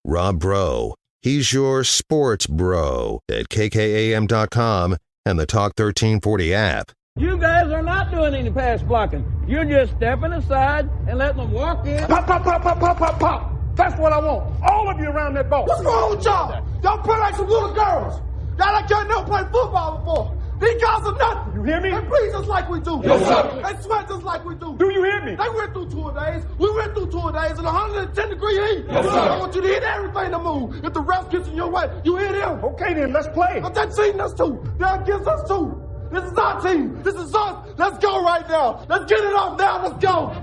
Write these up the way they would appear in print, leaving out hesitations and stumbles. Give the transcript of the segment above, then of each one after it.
Rob Bro. He's your sports bro at KKAM.com and the Talk 1340 app. You guys are not doing any pass blocking. You're just stepping aside and letting them walk in. Pop, pop, pop, pop, pop, pop, pop. That's what I want. All of you around that ball. What's wrong with y'all? Y'all play like some little girls. Y'all like y'all never played football before. These guys are nothing. You hear me? They breathe just like we do. Yes, sir. They sweat just like we do. Do you hear me? They went through 2 days. We went through 2 days in 110-degree heat. Yes, sir. I want you to hit everything to move. If the ref gets in your way, you hit him. Okay, then, let's play. But they're cheating us too. They're against us too. This is our team. This is us. Let's go right now. Let's get it off now. Let's go.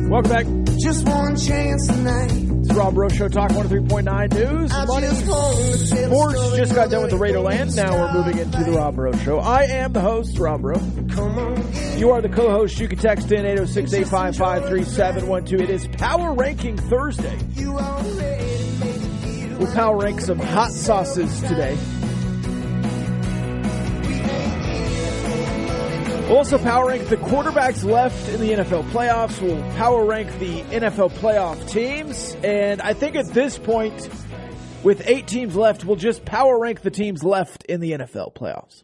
Welcome back. Just one chance tonight. It's Rob Bro Show, Talk 103.9 News. Money Sports just got done with the Raiderland. Now we're moving into the Rob Bro Show. I am the host, Rob Bro. You are the co-host. You can text in 806-855-3712. It is Power Ranking Thursday. We'll power rank some hot sauces today. We'll also power rank the quarterbacks left in the NFL playoffs. We'll power rank the NFL playoff teams. And I think at this point, with 8 teams left, we'll just power rank the teams left in the NFL playoffs.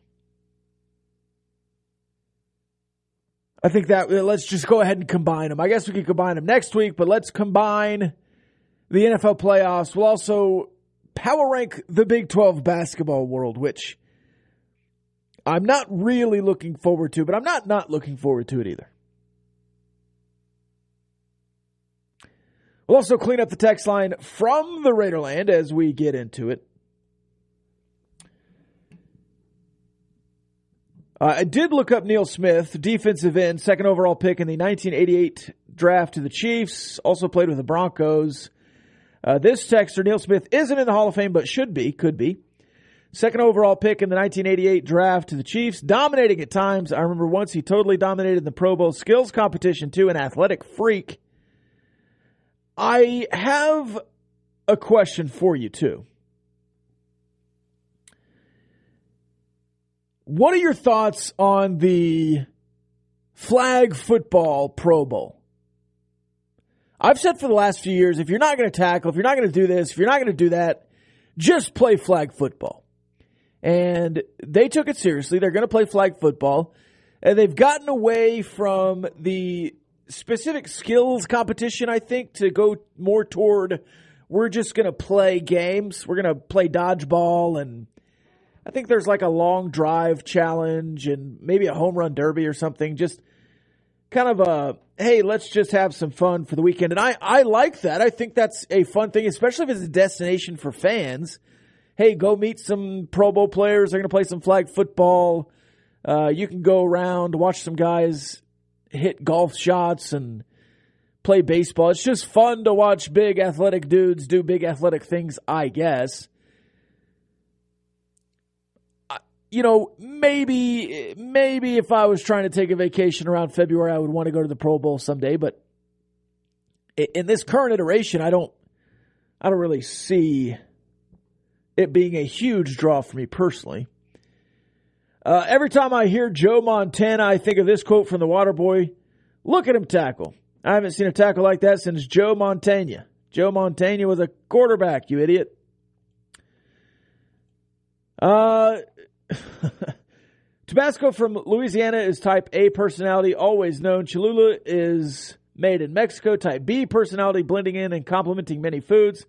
I think that let's just go ahead and combine them. I guess we could combine them next week, but let's combine the NFL playoffs. We'll also power rank the Big 12 basketball world, which I'm not really looking forward to, but I'm not looking forward to it either. We'll also clean up the text line from the Raiderland as we get into it. I did look up Neil Smith, defensive end, second overall pick in the 1988 draft to the Chiefs. Also played with the Broncos. This texter, Neil Smith, isn't in the Hall of Fame, but should be, could be. Second overall pick in the 1988 draft to the Chiefs. Dominating at times. I remember once he totally dominated the Pro Bowl skills competition too. An athletic freak. I have a question for you too. What are your thoughts on the flag football Pro Bowl? I've said for the last few years, if you're not going to tackle, if you're not going to do this, if you're not going to do that, just play flag football. And they took it seriously. They're going to play flag football. And they've gotten away from the specific skills competition, I think, to go more toward we're just going to play games. We're going to play dodgeball. And I think there's like a long drive challenge and maybe a home run derby or something. Just kind of a, hey, let's just have some fun for the weekend. And I like that. I think that's a fun thing, especially if it's a destination for fans. Hey, go meet some Pro Bowl players. They're going to play some flag football. You can go around, watch some guys hit golf shots and play baseball. It's just fun to watch big athletic dudes do big athletic things, I guess. You know, maybe if I was trying to take a vacation around February, I would want to go to the Pro Bowl someday. But in this current iteration, I don't really see it being a huge draw for me personally. Every time I hear Joe Montana, I think of this quote from the Waterboy. Look at him tackle. I haven't seen a tackle like that since Joe Montana. Joe Montana was a quarterback, you idiot. Tabasco from Louisiana is type A personality, always known. Cholula is made in Mexico. Type B personality, blending in and complementing many foods.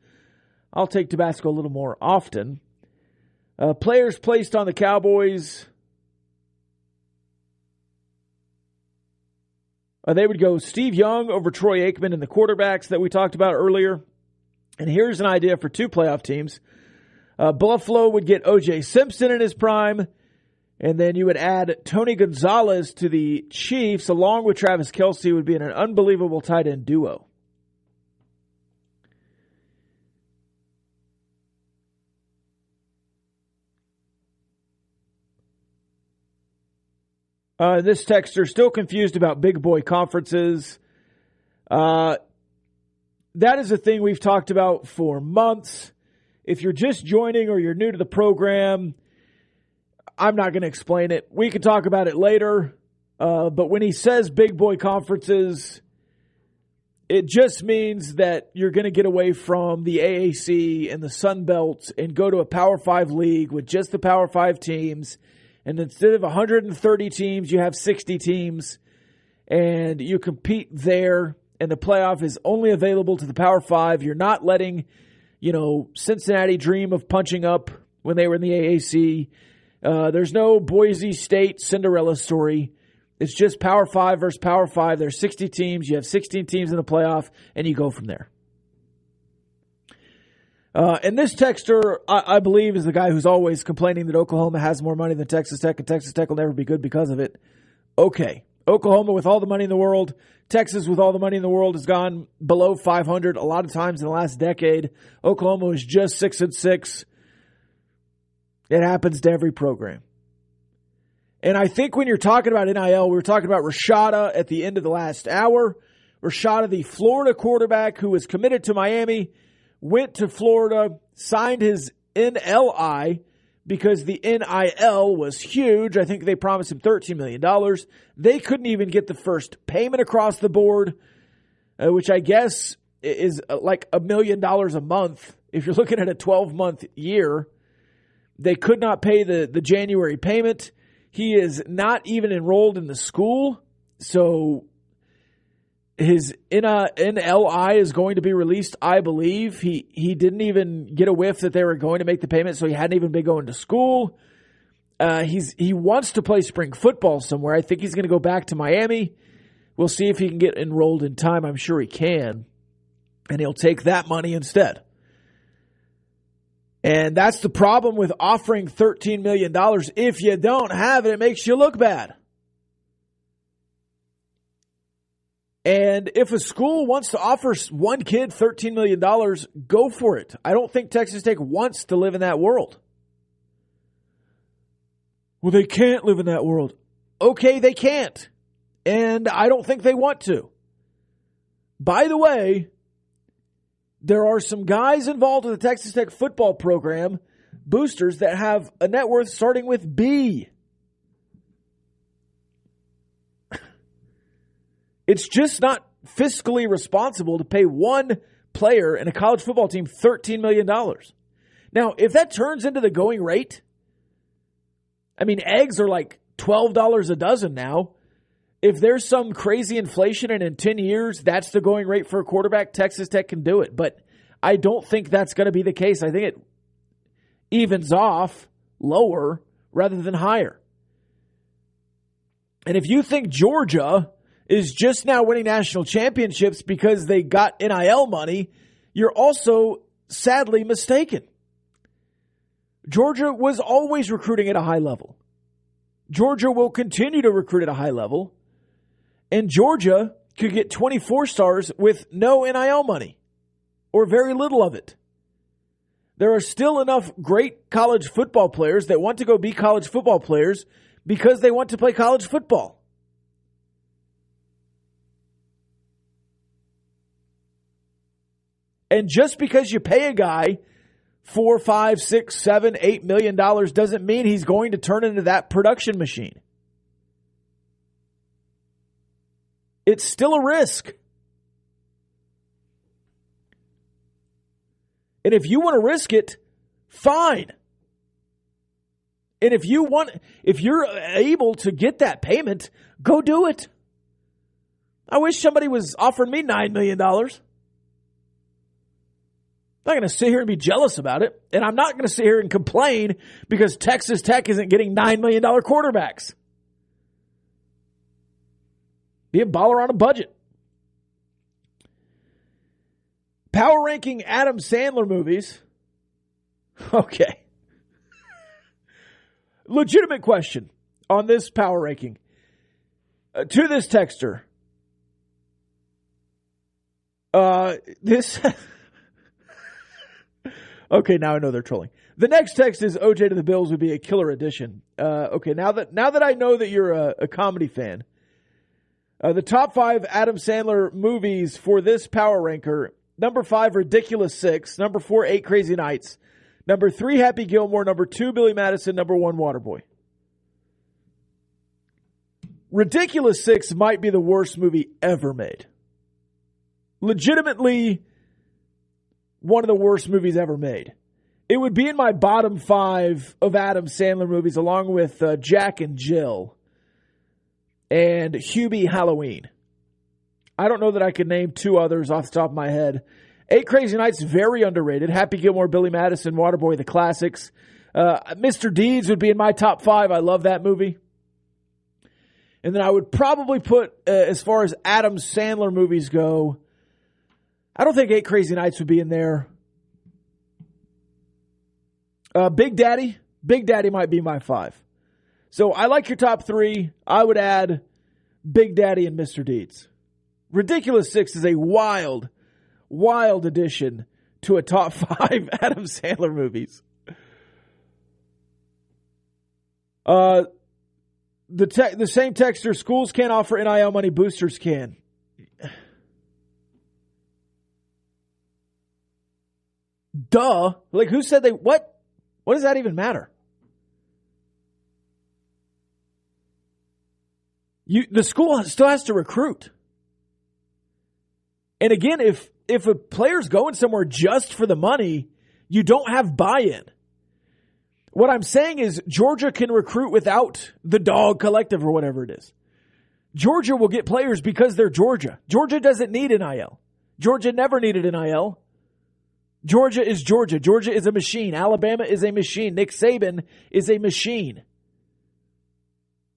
I'll take Tabasco a little more often. Players placed on the Cowboys. They would go Steve Young over Troy Aikman in the quarterbacks that we talked about earlier. And here's an idea for 2 playoff teams. Buffalo would get O.J. Simpson in his prime. And then you would add Tony Gonzalez to the Chiefs, along with Travis Kelce, would be an unbelievable tight end duo. This texter still confused about big boy conferences. That is a thing we've talked about for months. If you're just joining or you're new to the program, I'm not going to explain it. We can talk about it later. But when he says big boy conferences, it just means that you're going to get away from the AAC and the Sun Belt and go to a Power 5 league with just the Power 5 teams. And instead of 130 teams, you have 60 teams. And you compete there. And the playoff is only available to the Power 5. You're not letting, Cincinnati dream of punching up when they were in the AAC. There's no Boise State Cinderella story. It's just Power 5 versus Power 5. There's 60 teams. You have 16 teams in the playoff, and you go from there. And this texter, I believe, is the guy who's always complaining that Oklahoma has more money than Texas Tech, and Texas Tech will never be good because of it. Okay. Oklahoma with all the money in the world. Texas with all the money in the world has gone below 500 a lot of times in the last decade. Oklahoma was just 6-6. It happens to every program. And I think when you're talking about NIL, we were talking about Rashada at the end of the last hour. Rashada, the Florida quarterback who was committed to Miami, went to Florida, signed his NLI because the NIL was huge. I think they promised him $13 million. They couldn't even get the first payment across the board, which I guess is like $1 million a month. If you're looking at a 12-month year, they could not pay the January payment. He is not even enrolled in the school, so his NLI is going to be released, I believe. He didn't even get a whiff that they were going to make the payment, so he hadn't even been going to school. He wants to play spring football somewhere. I think he's going to go back to Miami. We'll see if he can get enrolled in time. I'm sure he can, and he'll take that money instead. And that's the problem with offering $13 million. If you don't have it, it makes you look bad. And if a school wants to offer one kid $13 million, go for it. I don't think Texas Tech wants to live in that world. Well, they can't live in that world. Okay, they can't. And I don't think they want to. By the way, there are some guys involved in the Texas Tech football program, boosters, that have a net worth starting with B. It's just not fiscally responsible to pay one player in a college football team $13 million. Now, if that turns into the going rate, I mean, eggs are like $12 a dozen now. If there's some crazy inflation and in 10 years that's the going rate for a quarterback, Texas Tech can do it. But I don't think that's going to be the case. I think it evens off lower rather than higher. And if you think Georgia is just now winning national championships because they got NIL money, you're also sadly mistaken. Georgia was always recruiting at a high level. Georgia will continue to recruit at a high level. And Georgia could get 24 stars with no NIL money or very little of it. There are still enough great college football players that want to go be college football players because they want to play college football. And just because you pay a guy $4, $5, $6, $7, $8 million doesn't mean he's going to turn into that production machine. It's still a risk. And if you want to risk it, fine. And if you're able to get that payment, go do it. I wish somebody was offering me $9 million. I'm not going to sit here and be jealous about it. And I'm not going to sit here and complain because Texas Tech isn't getting $9 million quarterbacks. Be a baller on a budget. Power ranking Adam Sandler movies. Okay. Legitimate question on this power ranking. To this texter. Okay, now I know they're trolling. The next text is OJ to the Bills would be a killer addition. Okay, now that I know that you're a comedy fan, the top 5 Adam Sandler movies for this power ranker: number 5, Ridiculous 6; number 4, 8 Crazy Nights; number 3, Happy Gilmore; number 2, Billy Madison; number 1, Waterboy. Ridiculous 6 might be the worst movie ever made. Legitimately, one of the worst movies ever made. It would be in my bottom 5 of Adam Sandler movies, along with Jack and Jill and Hubie Halloween. I don't know that I could name 2 others off the top of my head. 8 Crazy Nights, very underrated. Happy Gilmore, Billy Madison, Waterboy, the classics. Mr. Deeds would be in my top 5. I love that movie. And then I would probably put, as far as Adam Sandler movies go, I don't think 8 Crazy Nights would be in there. Big Daddy might be my 5. So I like your top 3. I would add Big Daddy and Mr. Deeds. Ridiculous 6 is a wild, wild addition to a top 5 Adam Sandler movies. The same texter: schools can't offer NIL money, boosters can. Duh. Like, who said they... What does that even matter? The school still has to recruit. And again, if a player's going somewhere just for the money, you don't have buy-in. What I'm saying is Georgia can recruit without the Dog Collective or whatever it is. Georgia will get players because they're Georgia. Georgia doesn't need NIL. Georgia never needed NIL. Georgia is Georgia. Georgia is a machine. Alabama is a machine. Nick Saban is a machine.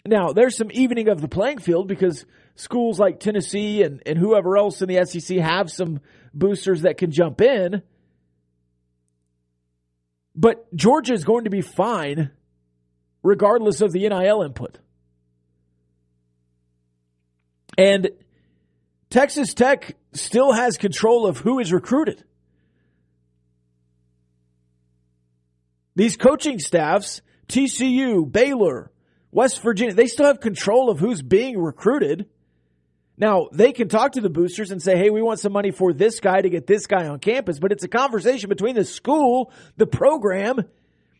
Now, there's some evening of the playing field because schools like Tennessee and whoever else in the SEC have some boosters that can jump in. But Georgia is going to be fine regardless of the NIL input. And Texas Tech still has control of who is recruited. These coaching staffs, TCU, Baylor, West Virginia, they still have control of who's being recruited. Now, they can talk to the boosters and say, hey, we want some money for this guy to get this guy on campus, but it's a conversation between the school, the program,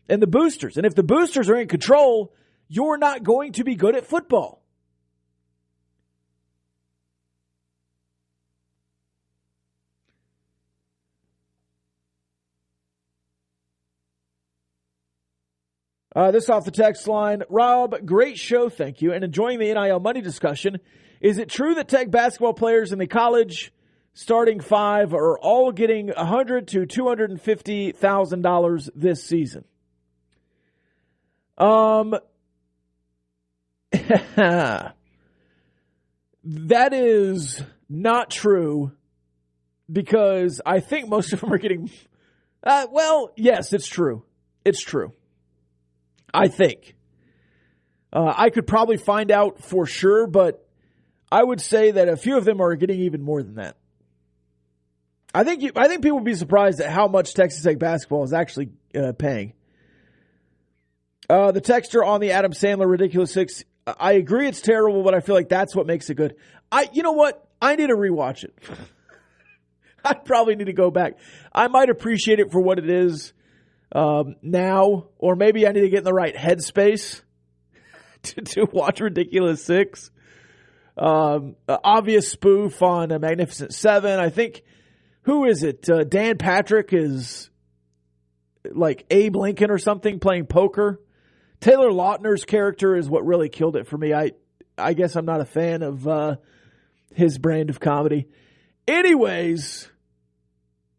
and the boosters. And if the boosters are in control, you're not going to be good at football. This off the text line: Rob, great show, thank you, and enjoying the NIL money discussion. Is it true that Tech basketball players in the college starting 5 are all getting $100,000 to $250,000 this season? That is not true, because I think most of them are getting, yes, it's true. It's true. I think. I could probably find out for sure, but I would say that a few of them are getting even more than that. I think people would be surprised at how much Texas Tech basketball is actually paying. The texter on the Adam Sandler Ridiculous 6, I agree it's terrible, but I feel like that's what makes it good. You know what? I need to rewatch it. I probably need to go back. I might appreciate it for what it is now, or maybe I need to get in the right headspace to watch Ridiculous 6. Obvious spoof on a Magnificent Seven. I think, who is it? Dan Patrick is like Abe Lincoln or something playing poker. Taylor Lautner's character is what really killed it for me. I guess I'm not a fan of his brand of comedy. Anyways,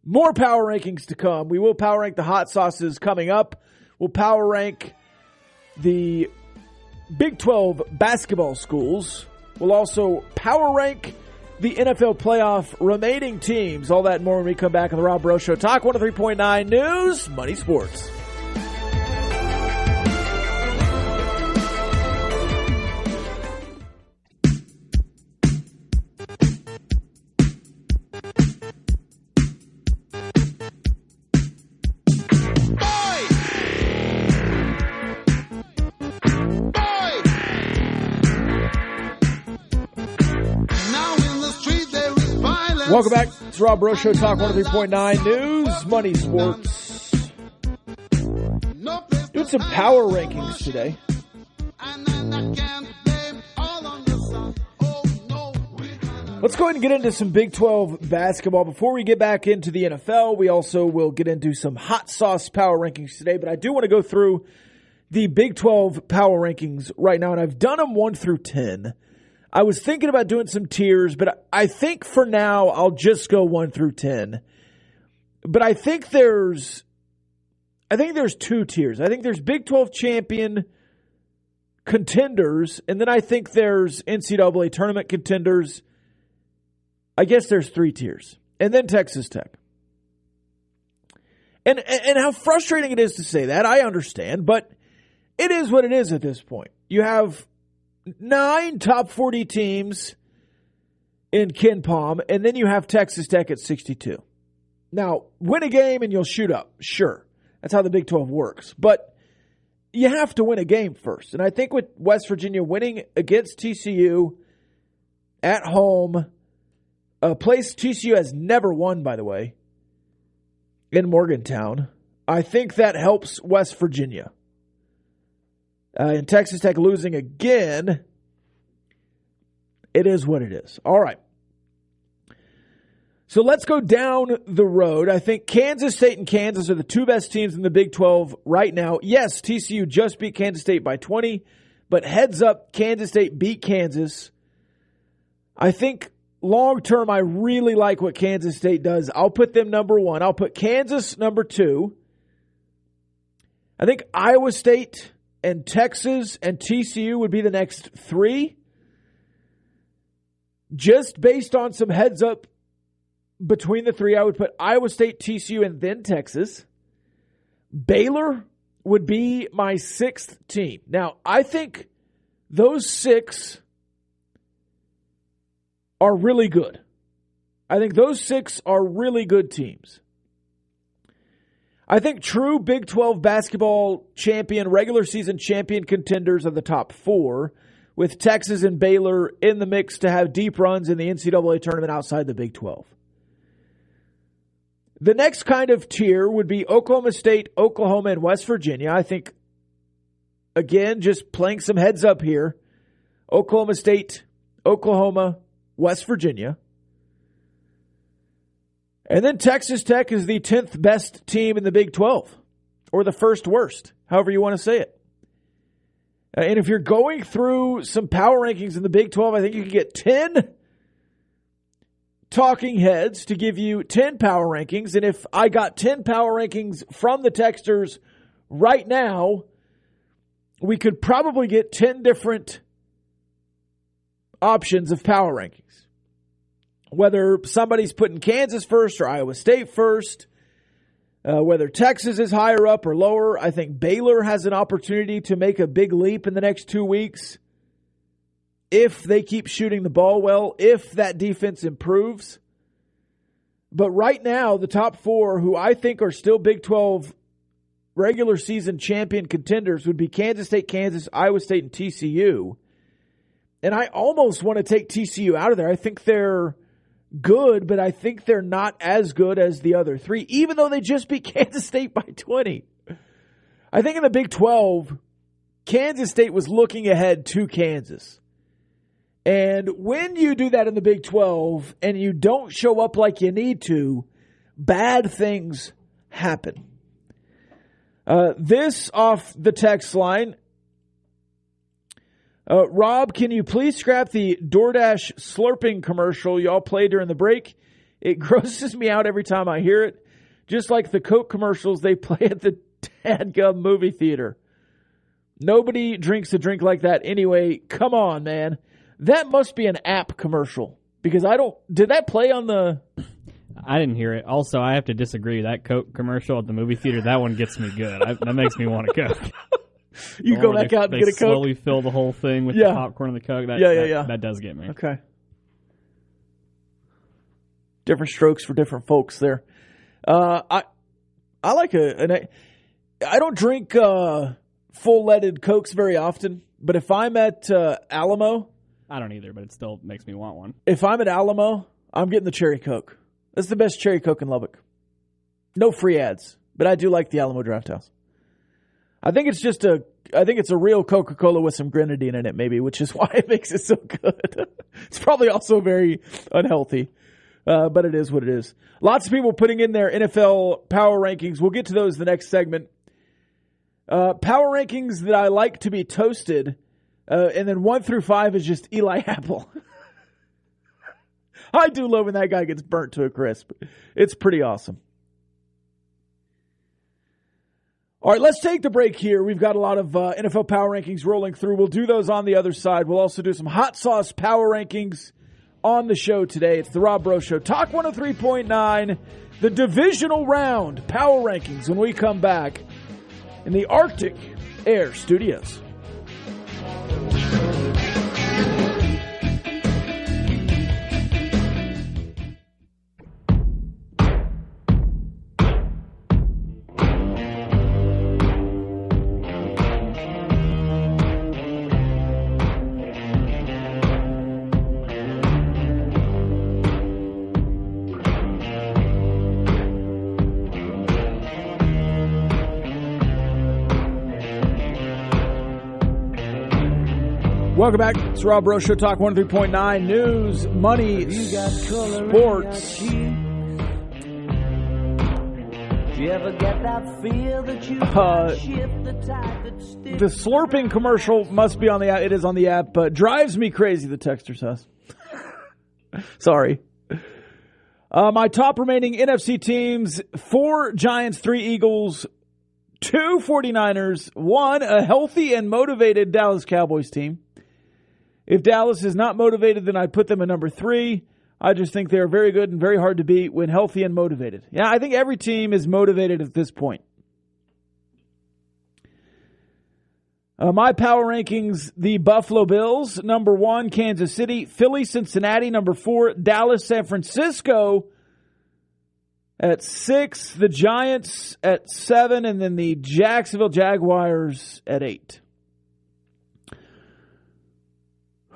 more power rankings to come. We will power rank the hot sauces coming up. We'll power rank the Big 12 basketball schools. We'll also power rank the NFL playoff remaining teams. All that and more when we come back on the Rob Breaux Show. Talk 103.9 News, Money Sports. Welcome back. It's Rob Bro Show, Talk 103.9 News, Money, Sports. Doing some power rankings today. Let's go ahead and get into some Big 12 basketball. Before we get back into the NFL, we also will get into some hot sauce power rankings today. But I do want to go through the Big 12 power rankings right now, and I've done them 1 through 10. I was thinking about doing some tiers, but I think for now I'll just go 1 through 10. But I think there's 2 tiers. I think there's Big 12 champion contenders, and then I think there's NCAA tournament contenders. I guess there's 3 tiers. And then Texas Tech. And how frustrating it is to say that, I understand, but it is what it is at this point. You have 9 top 40 teams in KenPom, and then you have Texas Tech at 62. Now, win a game and you'll shoot up. Sure. That's how the Big 12 works. But you have to win a game first. And I think with West Virginia winning against TCU at home, a place TCU has never won, by the way, in Morgantown, I think that helps West Virginia. And Texas Tech losing again, it is what it is. All right. So let's go down the road. I think Kansas State and Kansas are the 2 best teams in the Big 12 right now. Yes, TCU just beat Kansas State by 20, but heads up, Kansas State beat Kansas. I think long term, I really like what Kansas State does. I'll put them number 1. I'll put Kansas number 2. I think Iowa State and Texas and TCU would be the next 3. Just based on some heads up between the 3, I would put Iowa State, TCU, and then Texas. Baylor would be my 6th team. Now, I think those 6 are really good. I think those 6 are really good teams. I think true Big 12 basketball champion, regular season champion contenders are the top 4, with Texas and Baylor in the mix to have deep runs in the NCAA tournament outside the Big 12. The next kind of tier would be Oklahoma State, Oklahoma, and West Virginia. I think, again, just playing some heads up here, Oklahoma State, Oklahoma, West Virginia. And then Texas Tech is the 10th best team in the Big 12, or the first worst, however you want to say it. And if you're going through some power rankings in the Big 12, I think you can get 10 talking heads to give you 10 power rankings. And if I got 10 power rankings from the texters right now, we could probably get 10 different options of power rankings. Whether somebody's putting Kansas first or Iowa State first, whether Texas is higher up or lower, I think Baylor has an opportunity to make a big leap in the next 2 weeks if they keep shooting the ball well, if that defense improves. But right now, the top 4, who I think are still Big 12 regular season champion contenders, would be Kansas State, Kansas, Iowa State, and TCU. And I almost want to take TCU out of there. I think they're good, but I think they're not as good as the other 3, even though they just beat Kansas State by 20. I think in the Big 12, Kansas State was looking ahead to Kansas. And when you do that in the Big 12 and you don't show up like you need to, bad things happen. This off the text line. Rob, can you please scrap the DoorDash slurping commercial y'all play during the break? It grosses me out every time I hear it. Just like the Coke commercials they play at the dadgum movie theater. Nobody drinks a drink like that anyway. Come on, man. That must be an app commercial. Because did that play on the... I didn't hear it. Also, I have to disagree. That Coke commercial at the movie theater, that one gets me good. That makes me want a Coke. You go back out and get a Coke? They slowly fill the whole thing with the popcorn and the Coke. That does get me. Okay. Different strokes for different folks there. I like I don't drink full leaded Cokes very often, but if I'm at Alamo, I don't either, but it still makes me want one. If I'm at Alamo, I'm getting the Cherry Coke. That's the best Cherry Coke in Lubbock. No free ads, but I do like the Alamo Drafthouse. I think it's a real Coca-Cola with some grenadine in it, maybe, which is why it makes it so good. It's probably also very unhealthy, but it is what it is. Lots of people putting in their NFL power rankings. We'll get to those in the next segment. Power rankings that I like to be toasted, and then 1 through 5 is just Eli Apple. I do love when that guy gets burnt to a crisp. It's pretty awesome. All right, let's take the break here. We've got a lot of NFL power rankings rolling through. We'll do those on the other side. We'll also do some hot sauce power rankings on the show today. It's the Rob Breaux Show. Talk 103.9, the divisional round power rankings when we come back in the Arctic Air Studios. Welcome back. It's Rob Breaux Show, Talk 103.9, news, money, sports. The slurping commercial must be on the app. It is on the app, but drives me crazy, the texter says. Sorry. My top remaining NFC teams: 4 Giants, 3 Eagles, 2 49ers, 1 a healthy and motivated Dallas Cowboys team. If Dallas is not motivated, then I'd put them at number 3. I just think they're very good and very hard to beat when healthy and motivated. Yeah, I think every team is motivated at this point. My power rankings: the Buffalo Bills, number 1, Kansas City, Philly, Cincinnati, number 4, Dallas, San Francisco at 6, the Giants at 7, and then the Jacksonville Jaguars at 8.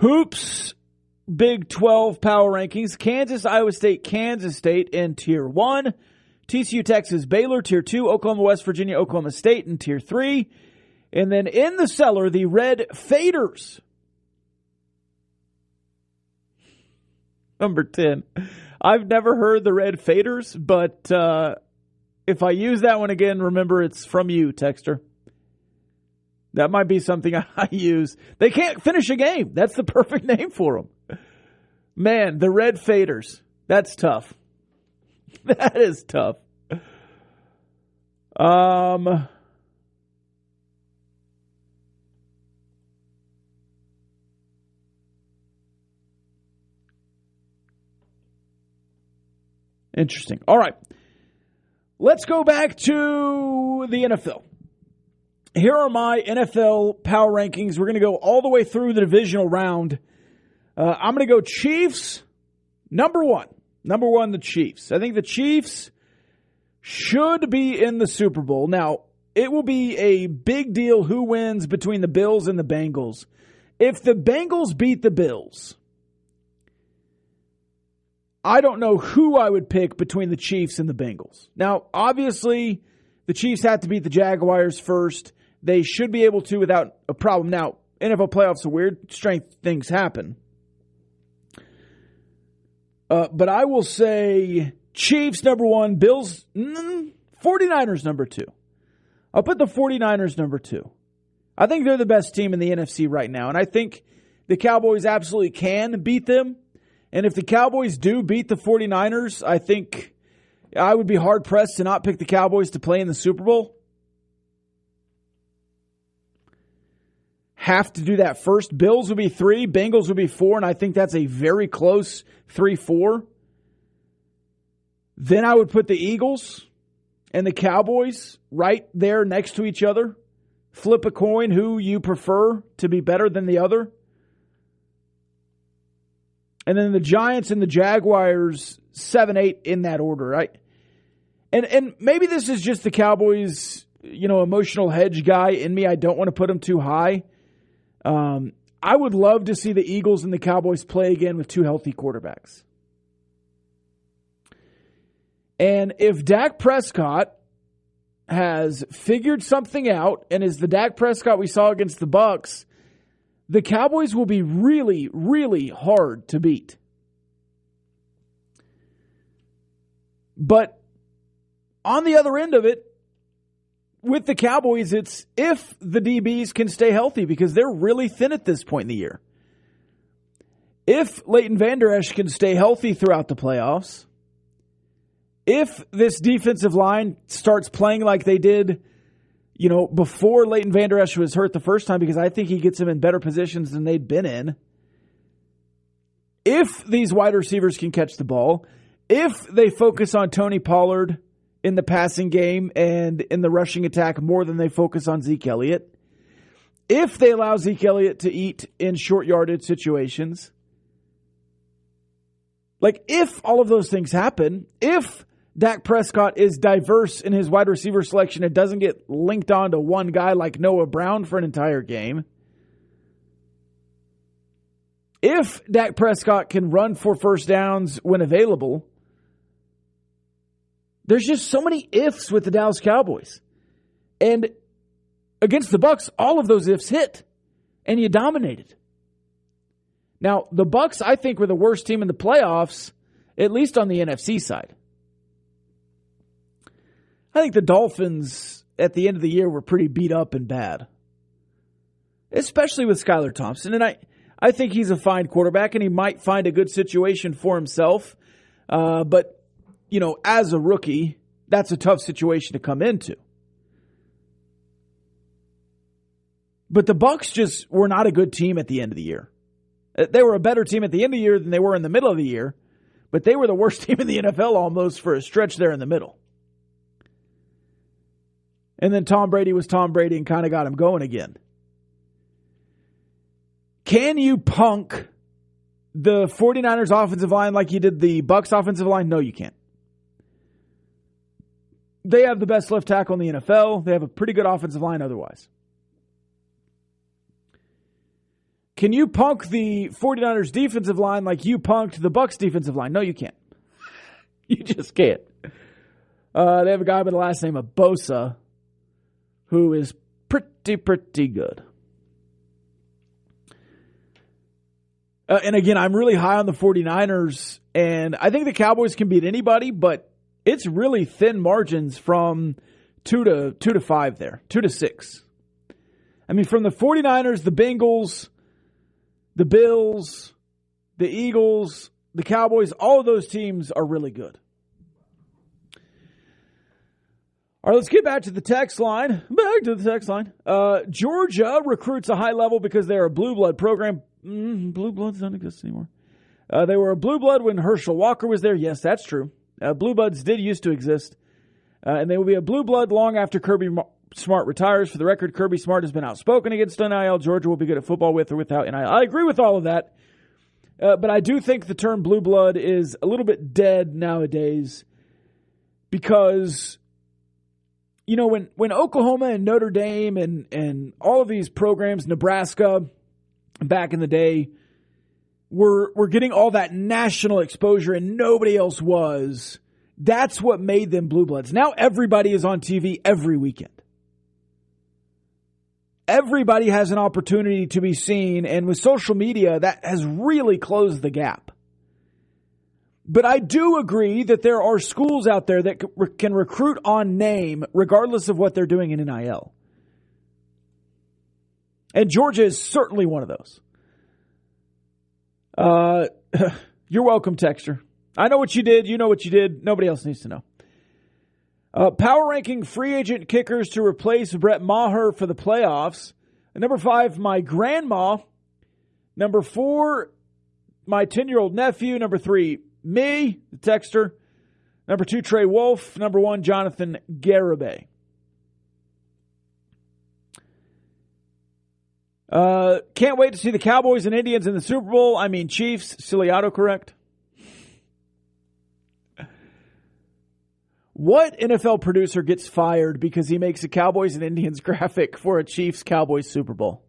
Hoops, Big 12 power rankings: Kansas, Iowa State, Kansas State in Tier 1. TCU, Texas, Baylor, Tier 2. Oklahoma, West Virginia, Oklahoma State in Tier 3. And then in the cellar, the Red Faders. Number 10. I've never heard the Red Faders, but if I use that one again, remember it's from you, texter. That might be something I use. They can't finish a game. That's the perfect name for them. Man, the Red Faders. That's tough. That is tough. Interesting. All right. Let's go back to the NFL. Here are my NFL power rankings. We're going to go all the way through the divisional round. I'm going to go Chiefs, number 1. Number 1, the Chiefs. I think the Chiefs should be in the Super Bowl. Now, it will be a big deal who wins between the Bills and the Bengals. If the Bengals beat the Bills, I don't know who I would pick between the Chiefs and the Bengals. Now, obviously, the Chiefs have to beat the Jaguars first. They should be able to without a problem. Now, NFL playoffs are weird. Strength things happen. But I will say Chiefs number 1, Bills, 49ers number 2. I'll put the 49ers number 2. I think they're the best team in the NFC right now. And I think the Cowboys absolutely can beat them. And if the Cowboys do beat the 49ers, I think I would be hard-pressed to not pick the Cowboys to play in the Super Bowl. Have to do that first. Bills would be 3, Bengals would be 4, and I think that's a very close 3-4. Then I would put the Eagles and the Cowboys right there next to each other. Flip a coin who you prefer to be better than the other. And then the Giants and the Jaguars, 7-8 in that order, right? And maybe this is just the Cowboys, emotional hedge guy in me. I don't want to put them too high. I would love to see the Eagles and the Cowboys play again with 2 healthy quarterbacks. And if Dak Prescott has figured something out and is the Dak Prescott we saw against the Bucs, the Cowboys will be really, really hard to beat. But on the other end of it, with the Cowboys, it's if the DBs can stay healthy because they're really thin at this point in the year. If Leighton Vander Esch can stay healthy throughout the playoffs, if this defensive line starts playing like they did, before Leighton Vander Esch was hurt the first time, because I think he gets them in better positions than they'd been in. If these wide receivers can catch the ball, if they focus on Tony Pollard in the passing game and in the rushing attack more than they focus on Zeke Elliott, if they allow Zeke Elliott to eat in short yardage situations, if all of those things happen, if Dak Prescott is diverse in his wide receiver selection and doesn't get linked on to one guy like Noah Brown for an entire game, if Dak Prescott can run for first downs when available, there's just so many ifs with the Dallas Cowboys. And against the Bucs, all of those ifs hit, and you dominated. Now, the Bucs, I think, were the worst team in the playoffs, at least on the NFC side. I think the Dolphins at the end of the year were pretty beat up and bad, especially with Skylar Thompson. And I think he's a fine quarterback, and he might find a good situation for himself. But, as a rookie, that's a tough situation to come into. But the Bucs just were not a good team at the end of the year. They were a better team at the end of the year than they were in the middle of the year, but they were the worst team in the NFL almost for a stretch there in the middle. And then Tom Brady was Tom Brady and kind of got him going again. Can you punk the 49ers offensive line like you did the Bucs offensive line? No, you can't. They have the best left tackle in the NFL. They have a pretty good offensive line otherwise. Can you punk the 49ers defensive line like you punked the Bucs defensive line? No, you can't. You just can't. They have a guy by the last name of Bosa who is pretty good. And again, I'm really high on the 49ers, and I think the Cowboys can beat anybody, but it's really thin margins from 2 to 5 there, 2 to 6. I mean, from the 49ers, the Bengals, the Bills, the Eagles, the Cowboys, all of those teams are really good. All right, let's get back to the text line. Georgia recruits a high level because they're a blue blood program. Blue bloods don't exist anymore. They were a blue blood when Herschel Walker was there. Yes, that's true. Blue bloods did used to exist. And they will be a blue blood long after Kirby Smart retires. For the record, Kirby Smart has been outspoken against NIL. Georgia will be good at football with or without NIL. I agree with all of that. But I do think the term blue blood is a little bit dead nowadays because, when Oklahoma and Notre Dame and all of these programs, Nebraska, back in the day, were getting all that national exposure and nobody else was, that's what made them blue bloods. Now everybody is on TV every weekend. Everybody has an opportunity to be seen, and with social media, that has really closed the gap. But I do agree that there are schools out there that can recruit on name regardless of what they're doing in NIL. And Georgia is certainly one of those. You're welcome, Texter. I know what you did. You know what you did. Nobody else needs to know. Power ranking free agent kickers to replace Brett Maher for the playoffs. Number 5, my grandma. Number 4, my 10-year-old nephew. Number 3, me, the texter. Number 2, Trey Wolf. Number 1, Jonathan Garibay. Can't wait to see the Cowboys and Indians in the Super Bowl. I mean Chiefs. Silly autocorrect. What NFL producer gets fired because he makes a Cowboys and Indians graphic for a Chiefs-Cowboys Super Bowl?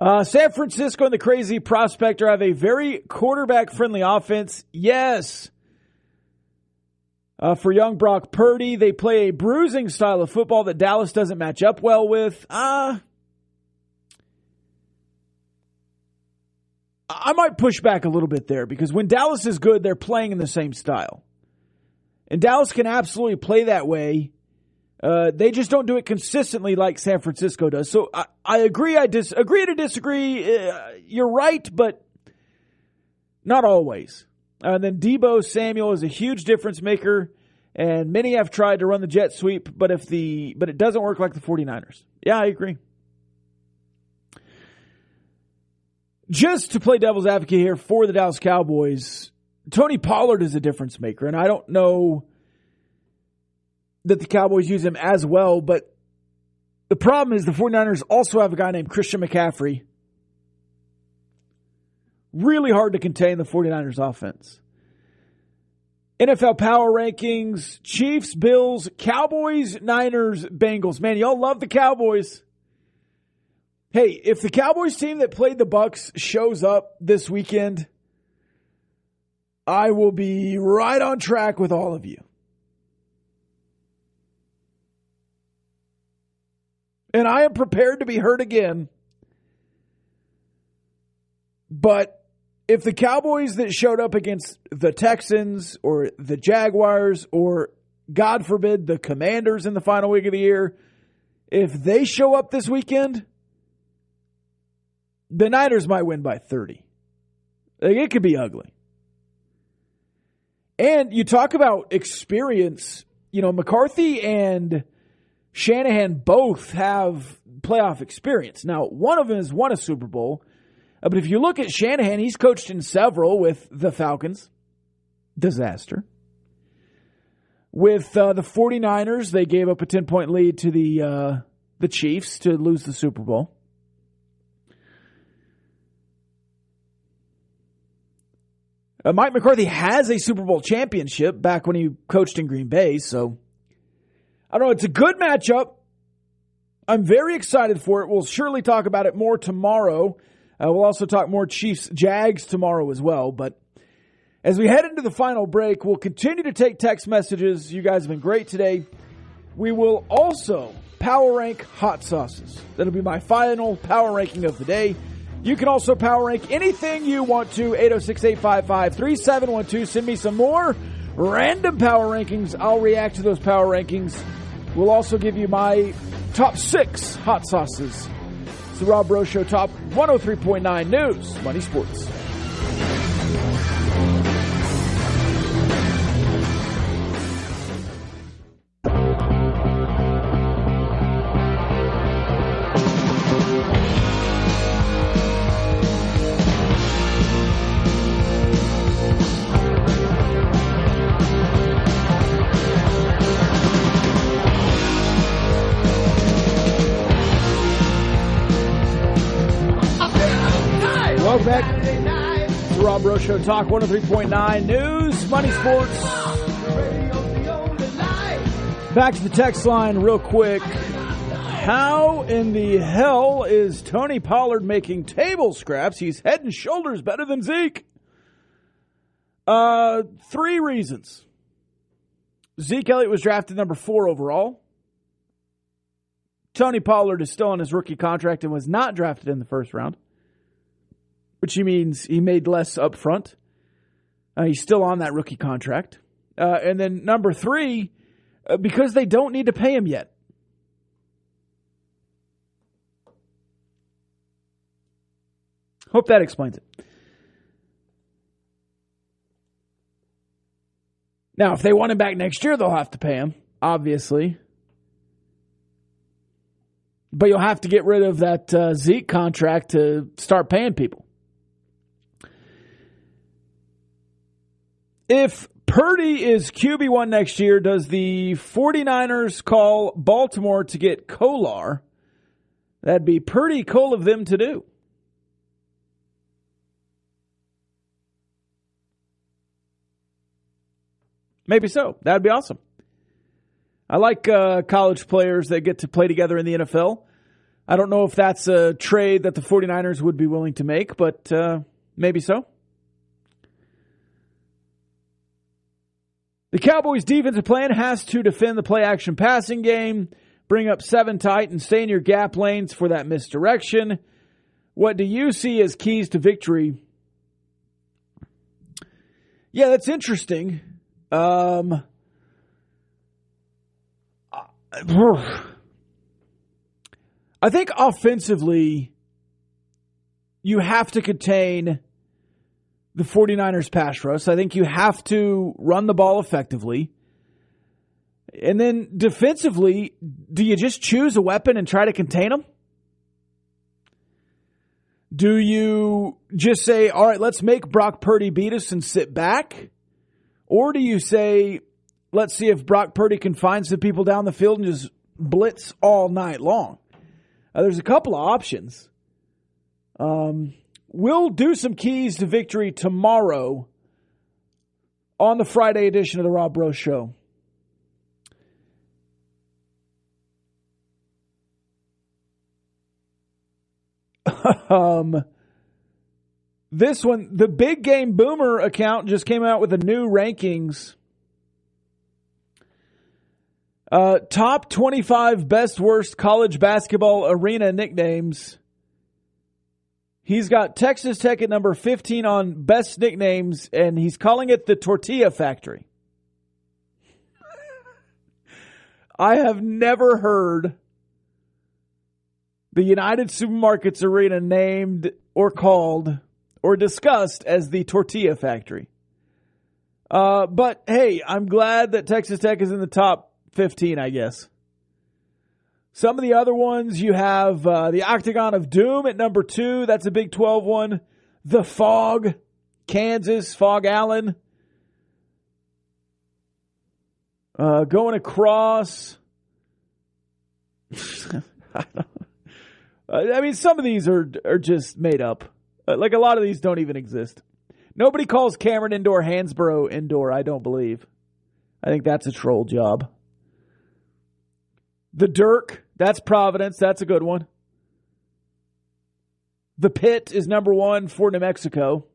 San Francisco and the crazy prospector have a very quarterback-friendly offense. Yes. For young Brock Purdy, they play a bruising style of football that Dallas doesn't match up well with. I might push back a little bit there because when Dallas is good, they're playing in the same style. And Dallas can absolutely play that way. They just don't do it consistently like San Francisco does. So I agree. I agree to disagree. You're right, but not always. And then Deebo Samuel is a huge difference maker, and many have tried to run the jet sweep, but it doesn't work like the 49ers. Yeah, I agree. Just to play devil's advocate here for the Dallas Cowboys, Tony Pollard is a difference maker, and I don't know that the Cowboys use him as well, but the problem is the 49ers also have a guy named Christian McCaffrey. Really hard to contain the 49ers offense. NFL power rankings, Chiefs, Bills, Cowboys, Niners, Bengals. Man, y'all love the Cowboys. Hey, if the Cowboys team that played the Bucs shows up this weekend, I will be right on track with all of you. And I am prepared to be hurt again. But if the Cowboys that showed up against the Texans or the Jaguars or, God forbid, the Commanders in the final week of the year, if they show up this weekend, the Niners might win by 30. It could be ugly. And you talk about experience. McCarthy and Shanahan both have playoff experience. Now, one of them has won a Super Bowl. But if you look at Shanahan, he's coached in several with the Falcons. Disaster. With the 49ers, they gave up a 10-point lead to the Chiefs to lose the Super Bowl. Mike McCarthy has a Super Bowl championship back when he coached in Green Bay. So, I don't know. It's a good matchup. I'm very excited for it. We'll surely talk about it more tomorrow. We'll also talk more Chiefs-Jags tomorrow as well. But as we head into the final break, we'll continue to take text messages. You guys have been great today. We will also power rank hot sauces. That'll be my final power ranking of the day. You can also power rank anything you want to. 806-855-3712. Send me some more random power rankings. I'll react to those power rankings. We'll also give you my top 6 hot sauces. It's the Rob Breaux Show, Top 103.9 News, Money Sports. Welcome back. It's the Rob Breaux Show, Talk 103.9 News, Money Sports. Back to the text line real quick. How in the hell is Tony Pollard making table scraps? He's head and shoulders better than Zeke. 3 reasons. Zeke Elliott was drafted number 4 overall. Tony Pollard is still on his rookie contract and was not drafted in the first round, which means he made less up front. He's still on that rookie contract. And then number 3, because they don't need to pay him yet. Hope that explains it. Now, if they want him back next year, they'll have to pay him, obviously. But you'll have to get rid of that Zeke contract to start paying people. If Purdy is QB1 next year, does the 49ers call Baltimore to get Kolar? That'd be pretty cool of them to do. Maybe so. That'd be awesome. I like college players that get to play together in the NFL. I don't know if that's a trade that the 49ers would be willing to make, but maybe so. The Cowboys' defensive plan has to defend the play-action passing game, bring up 7 tight, and stay in your gap lanes for that misdirection. What do you see as keys to victory? Yeah, that's interesting. I think offensively, you have to contain the 49ers pass rush. I think you have to run the ball effectively. And then defensively, do you just choose a weapon and try to contain them? Do you just say, all right, let's make Brock Purdy beat us and sit back? Or do you say, let's see if Brock Purdy can find some people down the field and just blitz all night long? There's a couple of options. We'll do some keys to victory tomorrow on the Friday edition of the Rob Breaux Show. This one, the Big Game Boomer account just came out with a new rankings. Top 25 best worst college basketball arena nicknames. He's got Texas Tech at number 15 on best nicknames, and he's calling it the Tortilla Factory. I have never heard the United Supermarkets Arena named or called or discussed as the Tortilla Factory. But hey, I'm glad that Texas Tech is in the top 15, I guess. Some of the other ones, you have the Octagon of Doom at number 2. That's a Big 12 one. The Fog, Kansas, Fog Allen. Going across. I mean, some of these are just made up. Like a lot of these don't even exist. Nobody calls Cameron Indoor Hansborough Indoor, I don't believe. I think that's a troll job. The Dirk, that's Providence. That's a good one. The Pit is number 1 for New Mexico.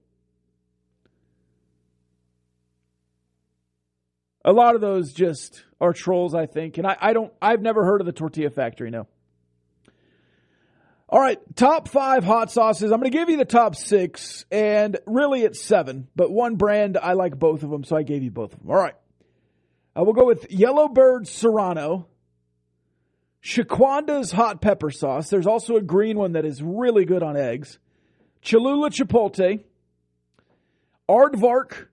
A lot of those just are trolls, I think. And I've never heard of the Tortilla Factory, no. All right, top 5 hot sauces. I'm going to give you the top 6, and really it's 7. But one brand, I like both of them, so I gave you both of them. All right. We'll go with Yellowbird Serrano. Shaquanda's hot pepper sauce. There's also a green one that is really good on eggs. Cholula Chipotle. Aardvark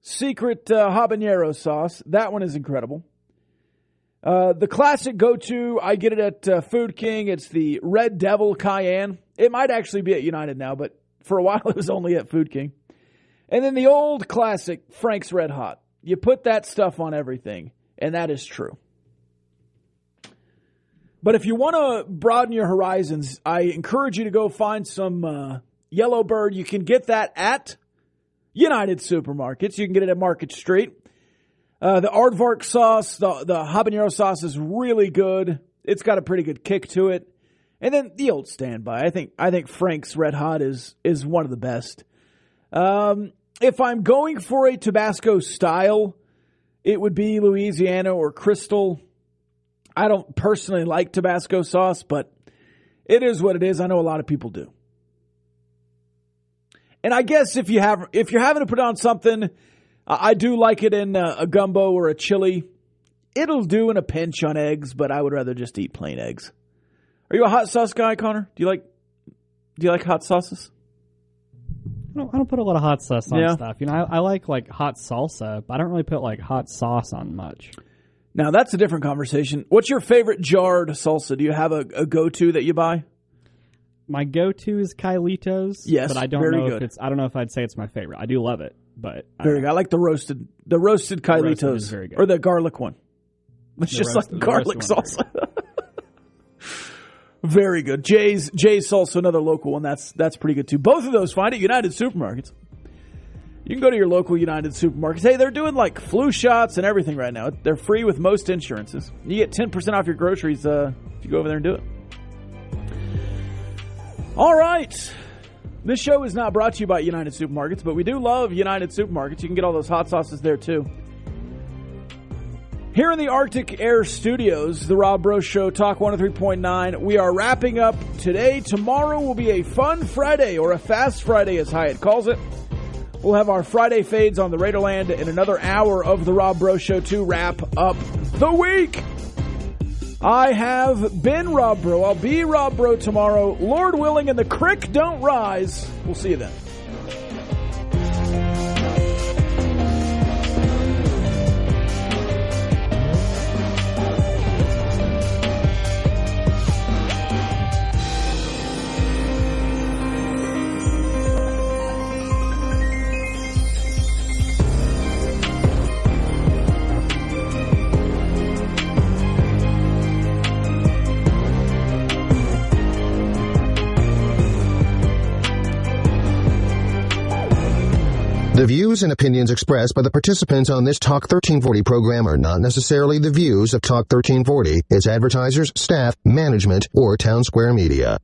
secret habanero sauce. That one is incredible. The classic go-to, I get it at Food King. It's the Red Devil Cayenne. It might actually be at United now, but for a while it was only at Food King. And then the old classic, Frank's Red Hot. You put that stuff on everything, and that is true. But if you want to broaden your horizons, I encourage you to go find some Yellowbird. You can get that at United Supermarkets. You can get it at Market Street. The Aardvark sauce, the habanero sauce is really good. It's got a pretty good kick to it. And then the old standby. I think Frank's Red Hot is one of the best. If I'm going for a Tabasco style, it would be Louisiana or Crystal. I don't personally like Tabasco sauce, but it is what it is. I know a lot of people do. And I guess if you're having to put on something, I do like it in a gumbo or a chili. It'll do in a pinch on eggs, but I would rather just eat plain eggs. Are you a hot sauce guy, Connor? Do you like hot sauces? I don't put a lot of hot sauce on stuff. You know, I like hot salsa, but I don't really put hot sauce on much. Now that's a different conversation. What's your favorite jarred salsa? Do you have a go-to that you buy? My go-to is Kylitos. Yes, but I don't know if it's. I don't know if I'd say it's my favorite. I do love it, but very good. I like the roasted Kylitos is very good. or the garlic one. It's just like garlic salsa. Very good. Jay's salsa, another local one. That's pretty good too. Both of those find at United Supermarkets. You can go to your local United Supermarkets. Hey, they're doing flu shots and everything right now. They're free with most insurances. You get 10% off your groceries if you go over there and do it. All right. This show is not brought to you by United Supermarkets, but we do love United Supermarkets. You can get all those hot sauces there, too. Here in the Arctic Air Studios, the Rob Bro Show, Talk 103.9, we are wrapping up today. Tomorrow will be a fun Friday, or a fast Friday, as Hyatt calls it. We'll have our Friday fades on the Raiderland and another hour of the Rob Bro Show to wrap up the week. I have been Rob Bro. I'll be Rob Bro tomorrow. Lord willing, and the crick don't rise. We'll see you then. The views and opinions expressed by the participants on this Talk 1340 program are not necessarily the views of Talk 1340, its advertisers, staff, management, or Town Square Media.